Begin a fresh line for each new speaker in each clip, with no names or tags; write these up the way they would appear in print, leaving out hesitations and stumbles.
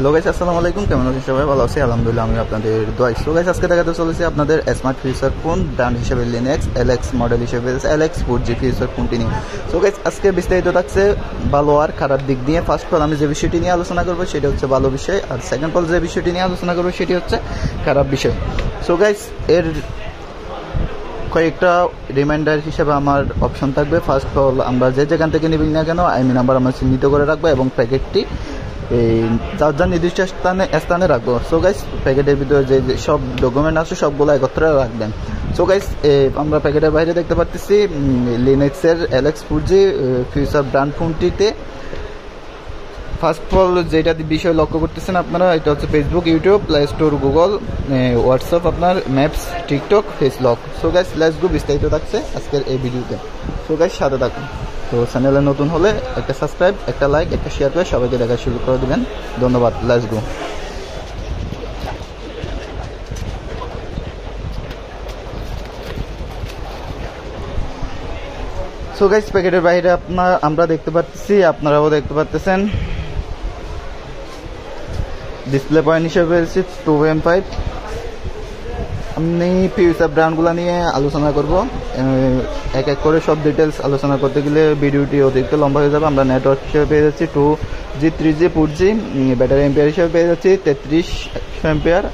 Hello guys, আসসালামু আলাইকুম। কেমন আছেন সবাই? ভালো আছি আলহামদুলিল্লাহ, আমি আপনাদের দোয়াই। সো গাইস, আজকে দেখাতে চলেছি আপনাদের স্মার্ট ফিউচার ফোন ব্র্যান্ড হিসেবে লিনেক্স এলএক্স মডেল হিসেবে এলএক্স 4G ফিউচার ফোনটি নিয়ে। সো গাইস, আজকে বিস্তারিত থাকছে ভালো আর খারাপ দিক নিয়ে। ফার্স্ট অফ অল আমি যে বিষয়টি নিয়ে আলোচনা করবো সেটা হচ্ছে ভালো বিষয়, আর সেকেন্ড অফ অল যে বিষয়টি নিয়ে আলোচনা করবো সেটি হচ্ছে খারাপ বিষয়। সো গাইস, এর কয়েকটা রিমাইন্ডার হিসেবে আমার অপশন থাকবে। ফার্স্ট অফ অল আমরা যে যেখান থেকে নিবি না কেন নাম্বার আমরা চিহ্নিত করে রাখবো এবং প্যাকেটটি এই যার নির্দিষ্ট স্থানে রাখবো। সো গাইস, প্যাকেটের ভিতরে যে সব ডকুমেন্ট আছে সবগুলো একত্রে রাখবেন। সো গাইস, আমরা প্যাকেটের বাইরে দেখতে পাচ্ছি লিনেক্সের এলএক্স 4G ফিউচার ব্র্যান্ড ফোনটিতে ফার্স্ট অফ অল যেটা বিষয় লক্ষ্য করতেছেন আপনারা, এটা হচ্ছে Facebook, YouTube, Play Store, Google, WhatsApp, আপনার maps, TikTok, face lock. So guys, let's go, বিস্তারিত থাকছে আজকের এই ভিডিওতে। সো গাইস, সাথে থাকুন। তো চ্যানেলে নতুন হলে একটা সাবস্ক্রাইব, একটা লাইক, একটা শেয়ার করে সবাইকে দেখা শুরু করে দেবেন। ধন্যবাদ। Let's go. সো গাইস, প্যাকেটের বাইরে আমরা দেখতে পাচ্ছি, আপনারাও দেখতে পাচ্ছেন ডিসপ্লে পয়েন্ট হিসেবে 2M5। আমি ফিউচার ব্র্যান্ডগুলো নিয়ে আলোচনা করব। এক এক করে সব ডিটেলস আলোচনা করতে গেলে ভিডিওটি অতিরিক্ত লম্বা হয়ে যাবে। আমরা নেটওয়ার্ক হিসেবে পেয়ে যাচ্ছি 2G 3G 4G, battery ampere হিসেবে পেয়ে যাচ্ছি 33 এম্পিয়ার,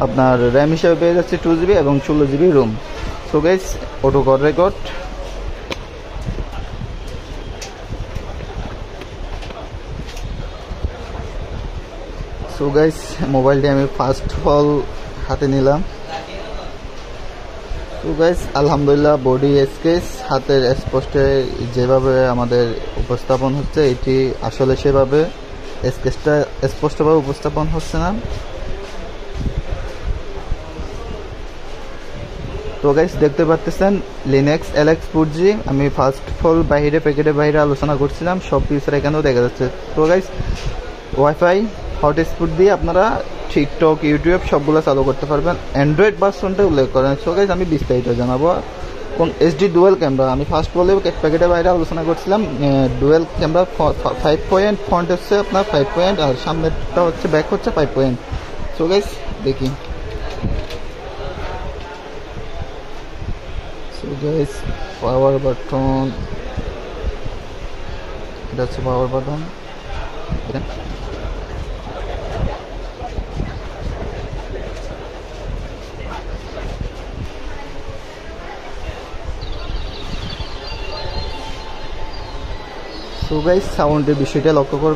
আপনার র্যাম হিসেবে পেয়ে যাচ্ছি 2GB এবং 16GB ROM. So guys, auto call record. So guys, মোবাইলটি আমি ফার্স্ট অফ অল হাতে নিলাম। তো গাইস, আলহামদুলিল্লাহ, বডি স্কেচ হাতের স্পষ্টে যেভাবে আমাদের উপস্থাপন হচ্ছে, এটি আসলে সেভাবে স্কেচটা স্পষ্টভাবে উপস্থাপন হচ্ছে না। তো গাইস, দেখতে পাচ্ছেন লিনেক্স এলএক্স 4G। আমি ফার্স্ট অফ অল প্যাকেটের বাইরে আলোচনা করছিলাম, সব ফিচার এখানেও দেখা যাচ্ছে। তো গাইস, ওয়াইফাই হটস্পট দিয়ে আপনারা টিকটক, ইউটিউব সবগুলো চালু করতে পারবেন। অ্যান্ড্রয়েড ভার্সনটা উল্লেখ করেন। সো গাইস, আমি বিস্তারিত জানাবো। কোন HD ডুয়েল ক্যামেরা, আমি ফার্স্ট বলে প্যাকেটের বাইরে আলোচনা করছিলাম। ডুয়েল ক্যামেরা 5 পয়েন্ট, ফ্রন্ট হচ্ছে আপনার 5 পয়েন্ট, আর সামনেরটা হচ্ছে ব্যাক হচ্ছে 5 পয়েন্ট। সো গাইস, দেখি। সো গাইস, পাওয়ার বাটন, এটা হচ্ছে পাওয়ার বাটন। সো গাইস, সাউন্ডের বিষয়টা লক্ষ্য কর।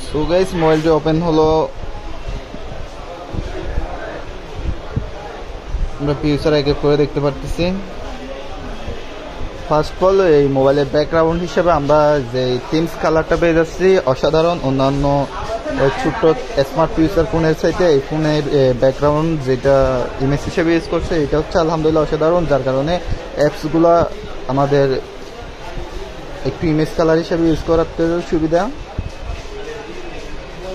সো গাইস, মোবাইলটি ওপেন হলো। আমরা ফিউচার এক এক করে দেখতে পারতেছি। ফার্স্ট অফ অল এই মোবাইলের ব্যাকগ্রাউন্ড হিসেবে আমরা যে থিমস কালারটা পেয়ে যাচ্ছি অসাধারণ। অন্যান্য ছোট্ট স্মার্ট ফিউচার ফোনের চাইতে এই ফোনের ব্যাকগ্রাউন্ড যেটা ইমেজ হিসেবে ইউজ করছে এটা হচ্ছে আলহামদুলিল্লাহ অসাধারণ, যার কারণে অ্যাপসগুলো আমাদের একটু ইমেজ কালার হিসেবে ইউজ করাতে সুবিধা।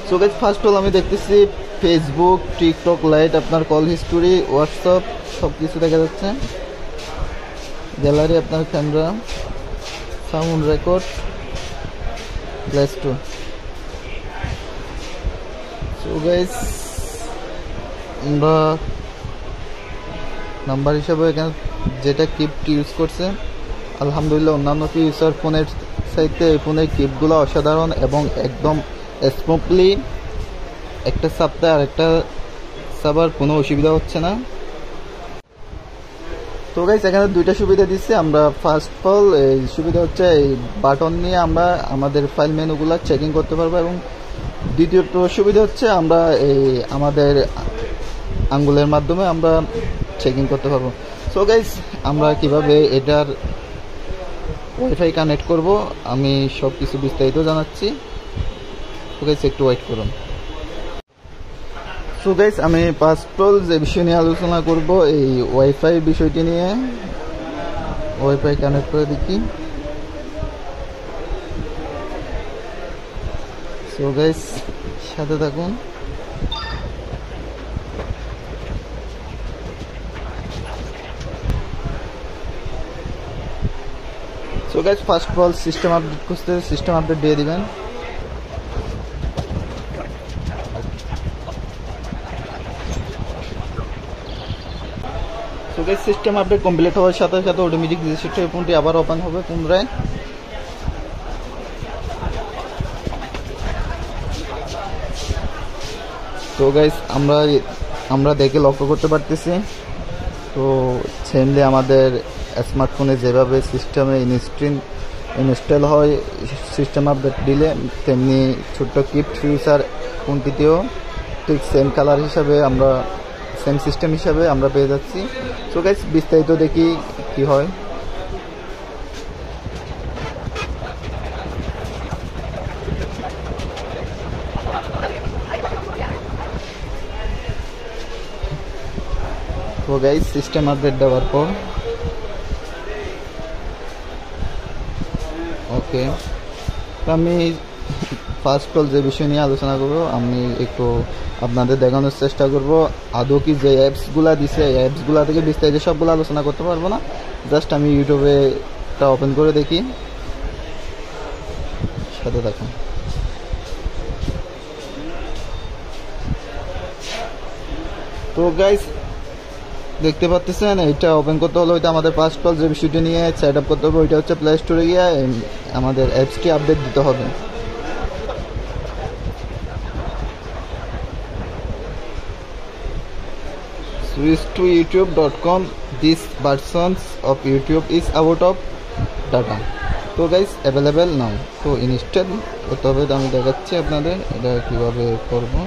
সো গাইস, ফার্স্ট অল আমি দেখতেছি ফেসবুক, টিকটক লাইট, আপনার কল হিস্টোরি, হোয়াটসঅ্যাপ সব কিছু দেখা যাচ্ছে। গ্যালারি, আপনার camera, sound record, play store. So guys, আমরা নাম্বার হিসাবে এখানে যেটা কিপ্ট ইউজ করছে আলহামদুলিল্লাহ অন্যান্য ফিউচার ফোনের চাইতে এই ফোনের কিপগুলো অসাধারণ এবং একদম স্মুথলি একটা চাপতে আর একটা চাপার কোনো অসুবিধা হচ্ছে না। তো গাইস, এখানে দুইটা সুবিধা দিচ্ছে। আমরা ফার্স্ট অফ অল এই সুবিধা হচ্ছে এই বাটন নিয়ে আমরা আমাদের ফাইল মেনুগুলো চেকিং করতে পারবো, এবং দ্বিতীয়ত সুবিধা হচ্ছে আমরা এই আমাদের আঙ্গুলের মাধ্যমে আমরা চেকিং করতে পারবো। সো গাইস, আমরা কিভাবে এটার ওয়াইফাই কানেক্ট করব আমি সব কিছু বিস্তারিত জানাচ্ছি। তো গাইস, একটু ওয়েট করুন। সো গাইস, আমি ফার্স্ট অফ অল যে বিষয় নিয়ে আলোচনা করব এই ওয়াইফাই বিষয়টি নিয়ে। ওয়াইফাই কানেক্ট করে দেখি। সো গাইস, সাথে থাকুন। So so guys first of all system update করতে সিস্টেম আপডেট দিয়ে দিবেন। So guys system update complete হওয়ার সাথে সাথে অটোমেটিক রেজিস্টার ফোনটি আবার ওপেন হবে পুনরায়। তো গাইস আমরা দেখে লক্ষ্য করতে পারতেছি, তো সেমলি আমাদের স্মার্টফোনে যেভাবে সিস্টেমে ইনস্টল হয় সিস্টেম আপডেট দিলে, তেমনি ছোট্ট কিপ ফিচার ফোনটিতেও ঠিক সেম কালার হিসাবে আমরা সেম সিস্টেম হিসাবে আমরা পেয়ে যাচ্ছি। সো গাইস বিস্তারিত দেখি কি হয়। তো গাইস সিস্টেম আপডেট দেওয়ার পর ওকে, তো আমি ফার্স্ট অল যে বিষয় নিয়ে আলোচনা করবো, আমি একটু আপনাদের দেখানোর চেষ্টা করব। আদৌ কি যে অ্যাপসগুলো দিছে এই অ্যাপসগুলো থেকে বিস্তারিত সবগুলো আলোচনা করতে পারবো না, জাস্ট আমি ইউটিউবে টা ওপেন করে দেখি, সাথে দেখুন। তো গাইস দেখতে পাচ্ছেন এটা ওপেন করতে হলো, ওইটা আমাদের ফার্স্ট অল যে বিষয়টি নিয়ে সেট আপ করতে হবে ওইটা হচ্ছে প্লে স্টোরে গিয়ে আমাদের অ্যাপসটি আপডেট দিতে হবে। Switch to youtube.com. This versions of YouTube is out of data. তো গাইস অ্যাভেলেবেল নাও। তো ইনস্টল করতে হবে, আমি দেখাচ্ছি আপনাদের এটা কীভাবে করবো।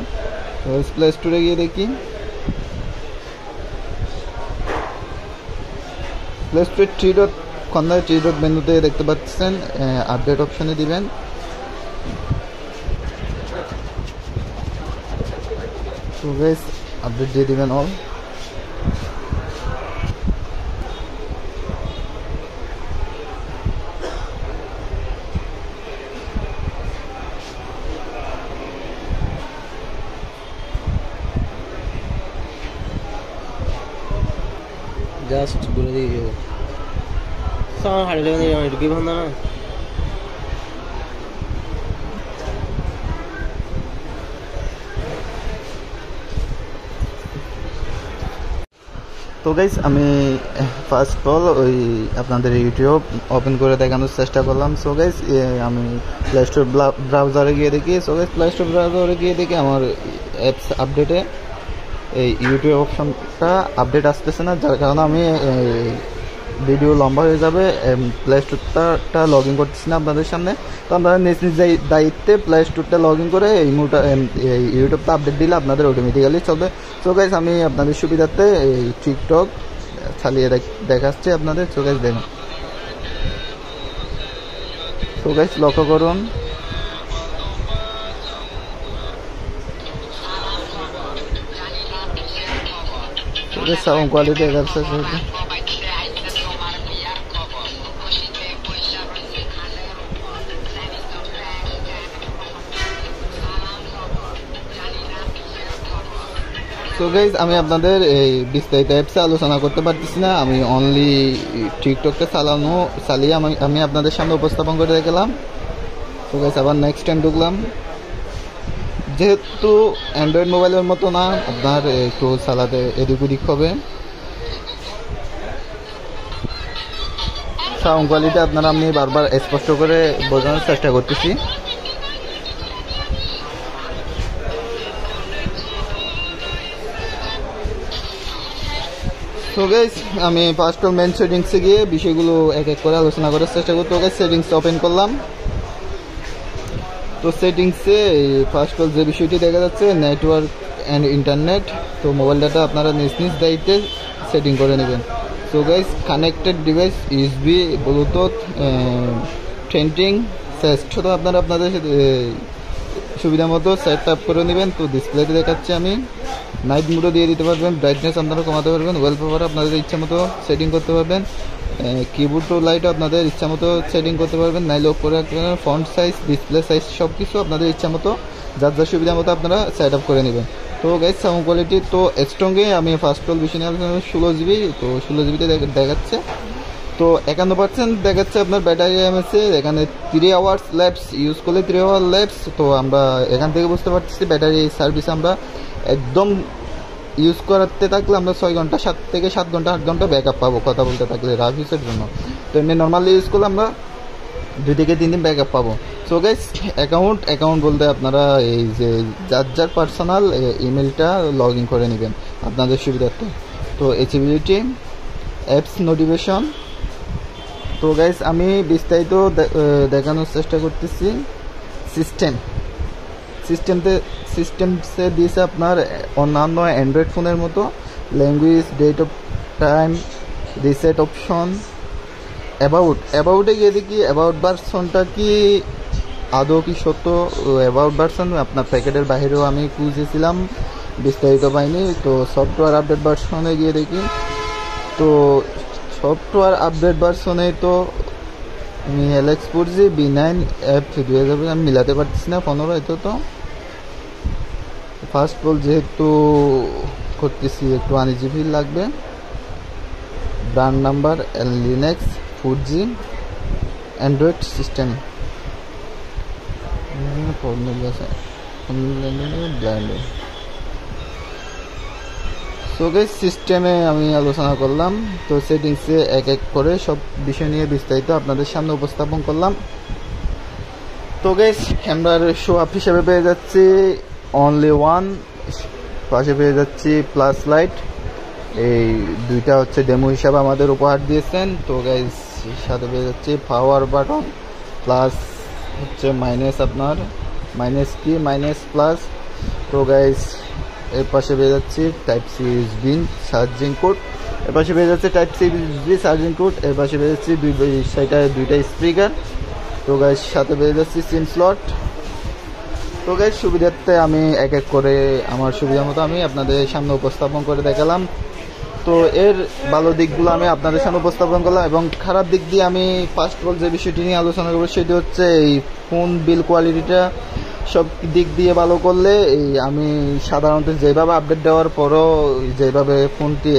তো প্লে স্টোরে গিয়ে দেখি, প্লে স্টোরে থ্রি ডট মেনুতে দেখতে পাচ্ছেন আপডেট অপশানে দিবেন। তো গাইস আপডেট দিয়ে দিবেন অল।
জাস্ট বলে দিই সারা হাড়ে লেগে এটা কি ভাঙা না।
তো গাইস আমি ফার্স্ট অফ অল ওই আপনাদের ইউটিউব ওপেন করে দেখানোর চেষ্টা করলাম। সো গাইস আমি প্লে স্টোর ব্রাউজারে গিয়ে দেখি। সো গাইস প্লে স্টোর ব্রাউজারে গিয়ে দেখি আমার অ্যাপস আপডেটে এই ইউটিউব অপশনটা আপডেট আসতেছে না, যার কারণে আমি ভিডিও লম্বা হয়ে যাবে, প্লে স্টোরটা লগ ইন করতেছি না আপনাদের সামনে। তো আপনারা নিজ নিজ দায়িত্বে প্লে স্টোরটা লগ ইন করে এই ইউটিউবটা আপডেট দিলে আপনাদের অটোমেটিক্যালি চলবে। সো গাইস আমি আপনাদের সুবিধার্থে এই টিকটক চালিয়ে দেখাচ্ছি আপনাদের। সো গাইস দেখুন, সো গাইস লক্ষ্য করুন সাউন্ড কোয়ালিটি দেখাচ্ছে। সো গাইজ আমি আপনাদের এই বিস্তারিত অ্যাপসে আলোচনা করতে পারতেছি না, আমি অনলি টিকটকটা চালিয়ে আমি আপনাদের সামনে উপস্থাপন করে দেখলাম। সো গাইজ আবার নেক্সট টাইম ঢুকলাম, যেহেতু অ্যান্ড্রয়েড মোবাইলের মতো না, আপনার একটু চালাতে এদিক ওদিক হবে। সাউন্ড কোয়ালিটি আপনারা আমি বারবার স্পষ্ট করে বোঝানোর চেষ্টা করতেছি। তো গাইস আমি ফার্স্ট অল মেন সেটিংসে গিয়ে বিষয়গুলো এক এক করে আলোচনা করার চেষ্টা করতে। গাইস সেটিংস ওপেন করলাম। তো সেটিংসে ফার্স্ট অল যে বিষয়টি দেখা যাচ্ছে নেটওয়ার্ক অ্যান্ড ইন্টারনেট, তো মোবাইল ডাটা আপনারা নিজ নিজ দায়িত্বে সেটিং করে নেবেন। So guys connected device USB Bluetooth trending শ্রেষ্ঠ, তো আপনারা আপনাদের সুবিধা মতো সেট আপ করে নেবেন। তো ডিসপ্লেতে দেখাচ্ছি আমি নাইট মোডও দিয়ে দিতে পারবেন, ব্রাইটনেস আপনারা কমাতে পারবেন, ওয়ালপেপার আপনাদের ইচ্ছা মতো সেটিং করতে পারবেন, কিবোর্ড ও লাইট আপনাদের ইচ্ছা মতো সেটিং করতে পারবেন, নাইলে অফ করে রাখতে পারবেন, ফন্ট সাইজ ডিসপ্লে সাইজ সব কিছু আপনাদের ইচ্ছা মতো যার যার সুবিধা মতো আপনারা সেট আপ করে নেবেন। তো গাইস সাউন্ড কোয়ালিটি তো স্ট্রংয়ে আমি ফার্স্ট অল বেশি নিয়ে 16 জিবি, তো 16 জিবিতে দেখাচ্ছে। তো তো 51% দেখাচ্ছে আপনার ব্যাটারি এমএসে। এখানে 3 আওয়ার্স ল্যাপস ইউজ করলে 3 আওয়ার ল্যাপস। তো আমরা এখান থেকে বুঝতে পারতেছি ব্যাটারি সার্ভিস আমরা একদম ইউজ করতে থাকলে আমরা 6 ঘন্টা 7 থেকে 7 ঘন্টা 8 ঘন্টা ব্যাকআপ পাবো কথা বলতে থাকলে রাফ ইউজের জন্য। তো এমনি নর্মালি ইউজ করলে আমরা 2 থেকে 3 দিন ব্যাকআপ পাবো। সো গাইস অ্যাকাউন্ট বলতে আপনারা এই যে যার পার্সোনাল ইমেলটা লগ ইন করে নেবেন আপনাদের সুবিধার্থে। তো এচিবিলিটি অ্যাপস নোটিফিকেশন। তো গাইস আমি বিস্তারিত দেখানোর চেষ্টা করতেছি। সিস্টেমসে দিয়েছে আপনার অন্যান্য অ্যান্ড্রয়েড ফোনের মতো language, date of time, reset option. অ্যাবাউটে গিয়ে দেখি অ্যাবাউট ভার্সনটা কি আদৌ কি সত্য। অ্যাবাউট ভার্সন আপনার প্যাকেটের বাইরেও আমি খুঁজেছিলাম, বিস্তারিত পাইনি। তো সফটওয়্যার আপডেট ভার্সনে গিয়ে দেখি। তো সফটওয়্যার আপডেট ভার্সনে তো আমি LX 4G B9 অ্যাপ 2000 আমি মিলাতে পারতেছি না 15 এত। তো ফার্স্ট বল যেহেতু করতেছি একটু আনইজি ফিল লাগবে। Brand number Linux 4G Android system সিস্টেমে আমি আলোচনা করলাম। তো সেটিংসে এক এক করে সব বিষয় নিয়ে বিস্তারিত আপনাদের সামনে উপস্থাপন করলাম। তো গাইস আমরা শো আপ হিসেবে পেয়ে যাচ্ছি অনলি ওয়ান, পাশে পেয়ে যাচ্ছি প্লাস লাইট। এই দুইটা হচ্ছে ডেমো হিসাবে আমাদের উপহার দিয়েছেন। তো গাইস সাথে পেয়ে যাচ্ছি পাওয়ার বাটন, প্লাস হচ্ছে মাইনাস, আপনার মাইনাস কি মাইনাস প্লাস। তো গাইস এর পাশে পেয়ে যাচ্ছি type C USB charging cord, এর পাশে পেয়ে যাচ্ছে type C USB charging cord, এর পাশে পেয়ে যাচ্ছি দুইটা স্পিকার। তো গাইস সাথে পেয়ে যাচ্ছি সিম স্লট। তো গাইস সুবিধার্থে আমি এক এক করে আমার সুবিধা মতো আমি আপনাদের সামনে উপস্থাপন করে দেখালাম। তো এর ভালো দিকগুলো আমি আপনাদের সামনে উপস্থাপন করলাম এবং খারাপ দিক দিয়ে আমি ফার্স্ট অফ অল যে বিষয়টি নিয়ে আলোচনা করবো সেটি হচ্ছে এই ফোন বিল কোয়ালিটিটা সব দিক দিয়ে ভালো করলে আমি সাধারণত যেভাবে আপডেট দেওয়ার পরও যেভাবে ফোনটি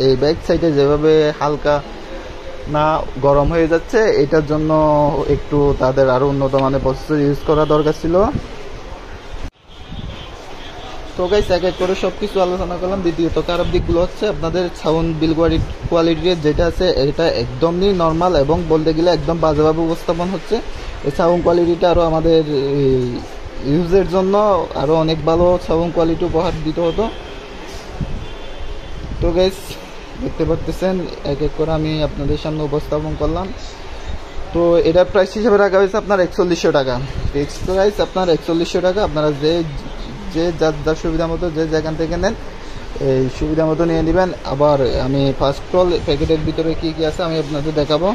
এই ব্যাক সাইডে যেভাবে হালকা না গরম হয়ে যাচ্ছে, এটার জন্য একটু তাদের আরও উন্নত মানের প্রসেসর ইউজ করা দরকার ছিল। তো গাইস এক এক করে সব কিছু আলোচনা করলাম। দ্বিতীয়ত খারাপ দিকগুলো হচ্ছে আপনাদের সাউন্ড বিল কোয়ালিটি যেটা আছে এটা একদমই নর্মাল এবং বলতে গেলে একদম বাজেভাবে উপস্থাপন হচ্ছে। এই সাউন্ড কোয়ালিটিটা আরও আমাদের ইউজের জন্য আরও অনেক ভালো সাউন্ড কোয়ালিটি উপহার দিতে হতো। তো গাইস দেখতে পাচ্ছেন এক এক করে আমি আপনাদের সামনে উপস্থাপন করলাম। তো এটার প্রাইস হিসেবে রাখা হয়েছে আপনার 4100 টাকা। ফিক্সড প্রাইস আপনার 4100 টাকা। আপনারা যার সুবিধা মতো যে যেখান থেকে নেন এই সুবিধা মতো নিয়ে নেবেন। আবার আমি ফার্স্ট অল প্যাকেটের ভিতরে কি কি আছে আমি আপনাদের দেখাবো।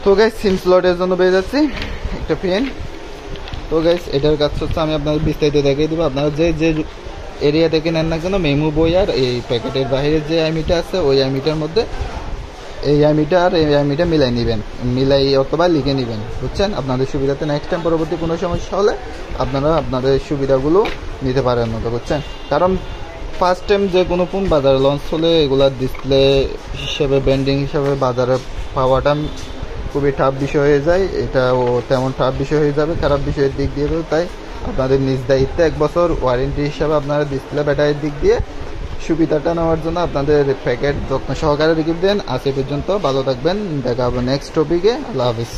তো গাইস সিম স্লটের জন্য পেয়ে যাচ্ছি একটা পেন। তো গাইস এটার কাজ হচ্ছে আমি আপনাদের বিস্তারিত দেখিয়ে দেবো। আপনারা যে এরিয়া থেকে নেন না কেন মেমো বই আর এই প্যাকেটের বাইরে যে আইমিটা আছে ওই আইমিটার মধ্যে এই আইমিটা আর এই আইমিটা মিলাই অথবা লিখে নেবেন, বুঝছেন? আপনাদের সুবিধাতে নেক্সট টাইম পরবর্তী কোনো সমস্যা হলে আপনারা আপনাদের সুবিধাগুলো নিতে পারেন মতো, বুঝছেন? কারণ ফার্স্ট টাইম যে কোনো ফোন বাজারে লঞ্চ হলে এগুলার ডিসপ্লে হিসাবে ব্র্যান্ডিং হিসাবে বাজারে পাওয়াটা খুবই টাফ বিষয় হয়ে যায়। এটাও তেমন টাফ বিষয় হয়ে যাবে খারাপ বিষয়ের দিক দিয়ে। তাই আপনাদের নিজ দায়িত্বে 1 বছর ওয়ারেন্টি হিসাবে আপনারা ডিসপ্লে ব্যাটারির দিক দিয়ে সুবিধাটা নেওয়ার জন্য আপনাদের প্যাকেট যত্ন সহকারে রেখে দেন। আজ এ পর্যন্ত, ভালো থাকবেন, দেখা হবে নেক্সট টপিকে। আল্লাহ হাফিজ।